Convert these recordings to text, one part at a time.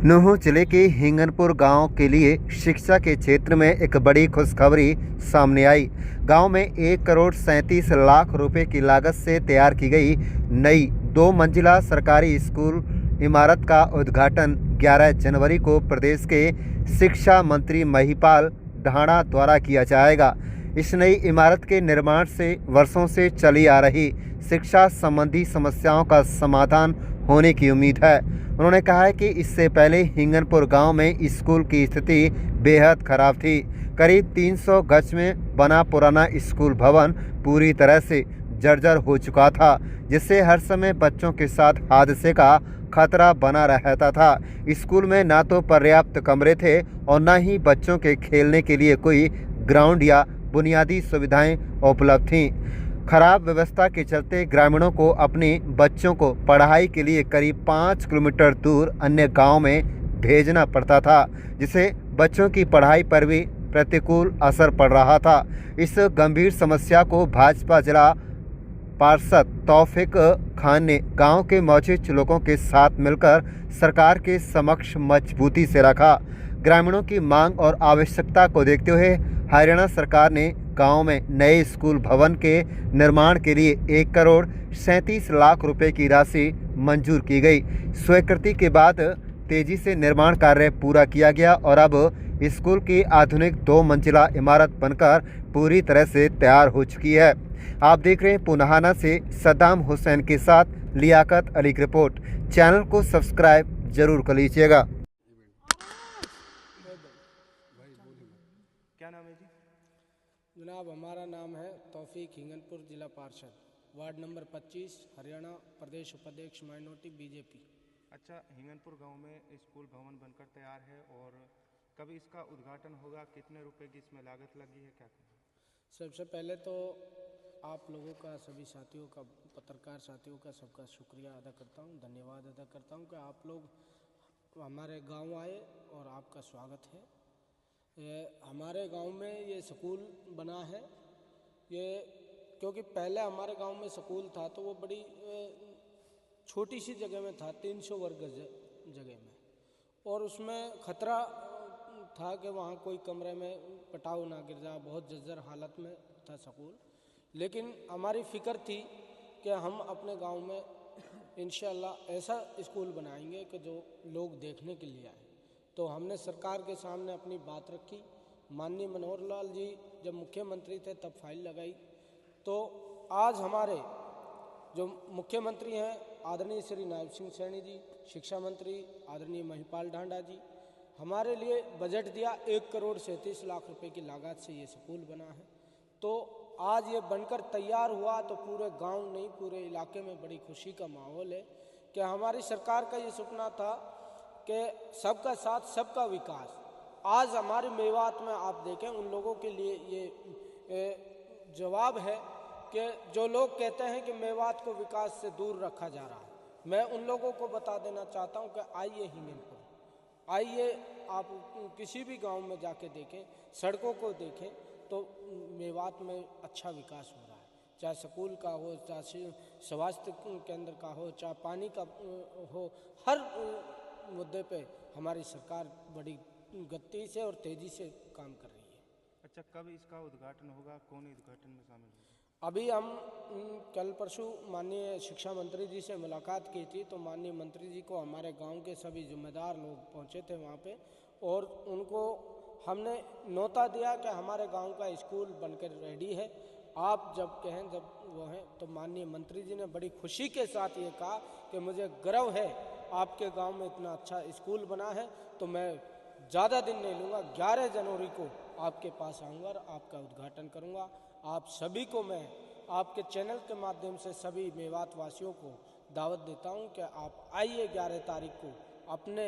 नूंह जिले के हिंगनपुर गांव के लिए शिक्षा के क्षेत्र में एक बड़ी खुशखबरी सामने आई। गांव में 1,37,00,000 रुपए की लागत से तैयार की गई नई 2 मंजिला सरकारी स्कूल इमारत का उद्घाटन 11 जनवरी को प्रदेश के शिक्षा मंत्री महिपाल ढाणा द्वारा किया जाएगा। इस नई इमारत के निर्माण से वर्षों से चली आ रही शिक्षा संबंधी समस्याओं का समाधान होने की उम्मीद है। उन्होंने कहा है कि इससे पहले हिंगनपुर गांव में स्कूल की स्थिति बेहद खराब थी। करीब 300 गज में बना पुराना स्कूल भवन पूरी तरह से जर्जर हो चुका था, जिससे हर समय बच्चों के साथ हादसे का खतरा बना रहता था। स्कूल में ना तो पर्याप्त कमरे थे और न ही बच्चों के खेलने के लिए कोई ग्राउंड या बुनियादी सुविधाएं उपलब्ध थीं। खराब व्यवस्था के चलते ग्रामीणों को अपने बच्चों को पढ़ाई के लिए करीब 5 किलोमीटर दूर अन्य गांव में भेजना पड़ता था, जिससे बच्चों की पढ़ाई पर भी प्रतिकूल असर पड़ रहा था। इस गंभीर समस्या को भाजपा जिला पार्षद तौफीक खान ने गांव के मौजूद लोगों के साथ मिलकर सरकार के समक्ष मजबूती से रखा। ग्रामीणों की मांग और आवश्यकता को देखते हुए हरियाणा सरकार ने गांव में नए स्कूल भवन के निर्माण के लिए 1,37,00,000 रुपए की राशि मंजूर की गई। स्वीकृति के बाद तेजी से निर्माण कार्य पूरा किया गया और अब स्कूल की आधुनिक 2 मंजिला इमारत बनकर पूरी तरह से तैयार हो चुकी है। आप देख रहे हैं पुनाहाना से सद्दाम हुसैन के साथ लियाकत अली की रिपोर्ट। चैनल को सब्सक्राइब जरूर कर लीजिएगा। क्या नाम है जी? जनाब, हमारा नाम है तौफीक, हिंगनपुर जिला पार्षद, वार्ड नंबर 25, हरियाणा प्रदेश उपाध्यक्ष माइनॉरिटी बीजेपी। अच्छा, हिंगनपुर गांव में स्कूल भवन बनकर तैयार है और कब इसका उद्घाटन होगा? कितने रुपए की इसमें लागत लगी है? क्या कहना? सबसे पहले तो आप लोगों का, सभी साथियों का, पत्रकार साथियों का सबका शुक्रिया अदा करता हूं, धन्यवाद अदा करता हूं कि आप लोग हमारे गांव आए और आपका स्वागत है। हमारे गांव में ये स्कूल बना है, ये क्योंकि पहले हमारे गांव में स्कूल था तो वो बड़ी छोटी सी जगह में था, 300 वर्ग जगह में, और उसमें खतरा था कि वहाँ कोई कमरे में पटाव ना गिर जाए, बहुत जर्जर हालत में था स्कूल। लेकिन हमारी फिक्र थी कि हम अपने गांव में इंशाअल्लाह ऐसा स्कूल बनाएंगे कि जो लोग देखने के लिए आए। तो हमने सरकार के सामने अपनी बात रखी। माननीय मनोहर लाल जी जब मुख्यमंत्री थे तब फाइल लगाई। तो आज हमारे जो मुख्यमंत्री हैं आदरणीय श्री नायब सिंह सैनी जी, शिक्षा मंत्री आदरणीय महिपाल ढांडा जी, हमारे लिए बजट दिया 1,37,00,000 रुपए की लागत से ये स्कूल बना है। तो आज ये बनकर तैयार हुआ तो पूरे गांव नहीं, पूरे इलाके में बड़ी खुशी का माहौल है कि हमारी सरकार का ये सपना था कि सबका साथ सबका विकास। आज हमारे मेवात में आप देखें, उन लोगों के लिए ये जवाब है कि जो लोग कहते हैं कि मेवात को विकास से दूर रखा जा रहा है, मैं उन लोगों को बता देना चाहता हूं कि आइए हिंगनपुर, आइए आप किसी भी गांव में जाके देखें, सड़कों को देखें तो मेवात में अच्छा विकास हो रहा है। चाहे स्कूल का हो, चाहे स्वास्थ्य केंद्र का हो, चाहे पानी का हो, हर मुद्दे पे हमारी सरकार बड़ी गति से और तेजी से काम कर रही है। अच्छा, कब इसका उद्घाटन होगा? कौन उद्घाटन में शामिल होगा? अभी हम कल परसों माननीय शिक्षा मंत्री जी से मुलाकात की थी, तो माननीय मंत्री जी को हमारे गांव के सभी जिम्मेदार लोग पहुंचे थे वहां पे, और उनको हमने न्योता दिया कि हमारे गांव का स्कूल बनकर रेडी है, आप जब कहें जब वो हैं। तो माननीय मंत्री जी ने बड़ी खुशी के साथ ये कहा कि मुझे गर्व है आपके गांव में इतना अच्छा स्कूल बना है, तो मैं ज़्यादा दिन नहीं लूँगा, 11 जनवरी को आपके पास आऊँगा और आपका उद्घाटन करूँगा। आप सभी को मैं आपके चैनल के माध्यम से सभी मेवात वासियों को दावत देता हूँ कि आप आइए 11 तारीख को। अपने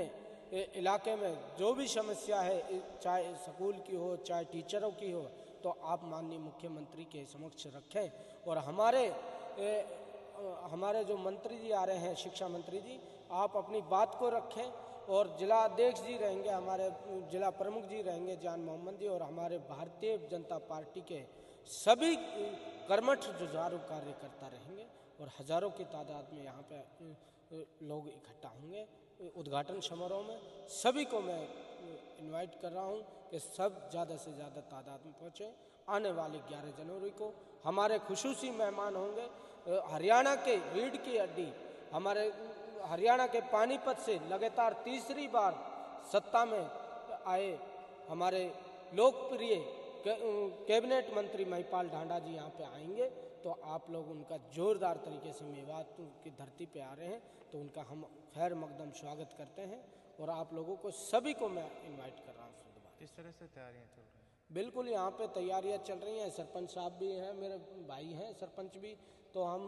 इलाके में जो भी समस्या है, चाहे स्कूल की हो, चाहे टीचरों की हो, तो आप माननीय मुख्यमंत्री के समक्ष रखें। और हमारे जो मंत्री जी आ रहे हैं, शिक्षा मंत्री जी, आप अपनी बात को रखें, और जिला अध्यक्ष जी रहेंगे, हमारे जिला प्रमुख जी रहेंगे जान मोहम्मद जी, और हमारे भारतीय जनता पार्टी के सभी कर्मठ जुझारू कार्यकर्ता रहेंगे और हजारों की तादाद में यहाँ पे लोग इकट्ठा होंगे। उद्घाटन समारोह में सभी को मैं इनवाइट कर रहा हूं कि सब ज़्यादा से ज़्यादा तादाद में पहुँचे। आने वाली 11 जनवरी को हमारे खुसूसी मेहमान होंगे हरियाणा के रीढ़ की हड्डी, हमारे हरियाणा के पानीपत से लगातार तीसरी बार सत्ता में आए हमारे लोकप्रिय कैबिनेट मंत्री महिपाल ढांडा जी यहाँ पे आएंगे। तो आप लोग उनका जोरदार तरीके से मेवात की धरती पे आ रहे हैं तो उनका हम खैर मकदम स्वागत करते हैं और आप लोगों को सभी को मैं इनवाइट कर रहा हूँ। किस तरह से तैयारियां चल रही हैं? बिल्कुल यहाँ पे तैयारियाँ चल रही हैं। सरपंच साहब भी हैं, मेरे भाई हैं सरपंच भी, तो हम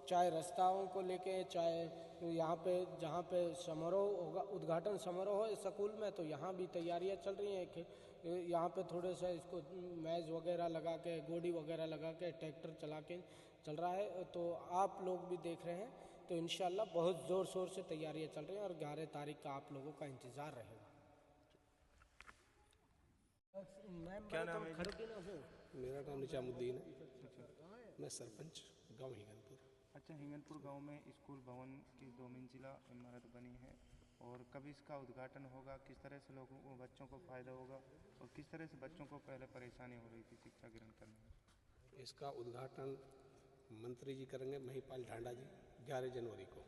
चाहे रास्ताओं को लेके चाहे यहाँ पे जहाँ पे समारोह होगा, उद्घाटन समारोह हो स्कूल में, तो यहाँ भी तैयारियाँ चल रही हैं कि यहाँ पे थोड़े सा इसको मैज वगैरह लगा के गोडी वगैरह लगा के ट्रैक्टर चला के चल रहा है, तो आप लोग भी देख रहे हैं। तो इंशाल्लाह बहुत ज़ोर शोर से तैयारियाँ चल रही हैं और 11 तारीख का आप लोगों का इंतज़ार रहेगा। क्या नाम है? मेरा नाम निजामुद्दीन है, मैं सरपंच गांव हिंगनपुर। अच्छा, हिंगनपुर गांव में स्कूल भवन की 2 मंजिला इमारत बनी है और कब इसका उद्घाटन होगा, किस तरह से लोगों को बच्चों को फ़ायदा होगा और किस तरह से बच्चों को पहले परेशानी हो रही थी शिक्षा ग्रहण करने में? इसका उद्घाटन मंत्री जी करेंगे महिपाल ढांडा जी 11 जनवरी को।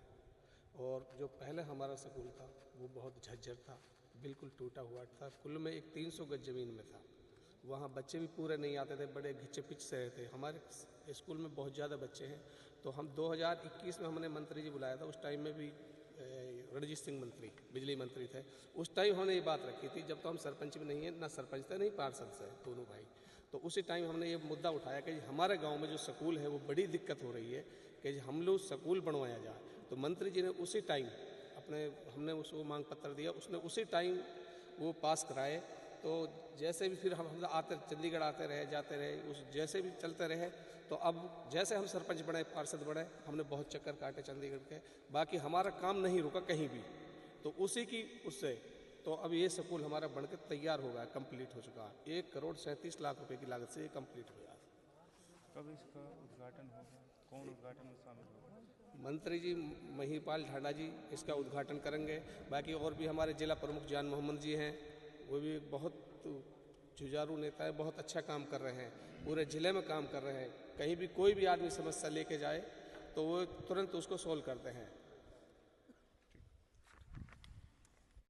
और जो पहले हमारा स्कूल था वो बहुत झज्जर था, बिल्कुल टूटा हुआ था, कुल में एक 300 गज ज़मीन में था। वहाँ बच्चे भी पूरे नहीं आते थे, बड़े घिचे पिच से रहते। हमारे स्कूल में बहुत ज़्यादा बच्चे हैं, तो हम 2021 में हमने मंत्री जी बुलाया था। उस टाइम में भी रणजीत सिंह मंत्री बिजली मंत्री थे। उस टाइम हमने ये बात रखी थी, जब तो हम सरपंच भी नहीं है, ना सरपंच थे नहीं पार्षद से, दोनों भाई। तो उसी टाइम हमने ये मुद्दा उठाया कि हमारे गाँव में जो स्कूल है वो बड़ी दिक्कत हो रही है कि हम लोग स्कूल बनवाया जाए। तो मंत्री जी ने उसी टाइम हमने उसको मांग पत्र दिया, उसने उसी टाइम वो पास कराए। तो जैसे भी फिर हम आते चंडीगढ़ आते रहे जाते रहे, उस जैसे भी चलते रहे, तो अब जैसे हम सरपंच बने पार्षद बने, हमने बहुत चक्कर काटे चंडीगढ़ के, बाकी हमारा काम नहीं रुका कहीं भी। तो उसी की उससे तो अब ये स्कूल हमारा बनकर तैयार हो गया, कंप्लीट हो चुका है। 1,37 लाख रुपए की लागत से ये कंप्लीट हो गया। कब इसका उद्घाटन होगा, कौन उद्घाटन में शामिल होगा? मंत्री जी महिपाल ढांडा जी इसका उद्घाटन करेंगे। बाकी और भी हमारे जिला प्रमुख जान मोहम्मद जी हैं, वो भी बहुत जुझारू नेता है, बहुत अच्छा काम कर रहे हैं, पूरे ज़िले में काम कर रहे हैं। कहीं भी कोई भी आदमी समस्या लेके जाए तो वो तुरंत उसको सोल्व करते हैं।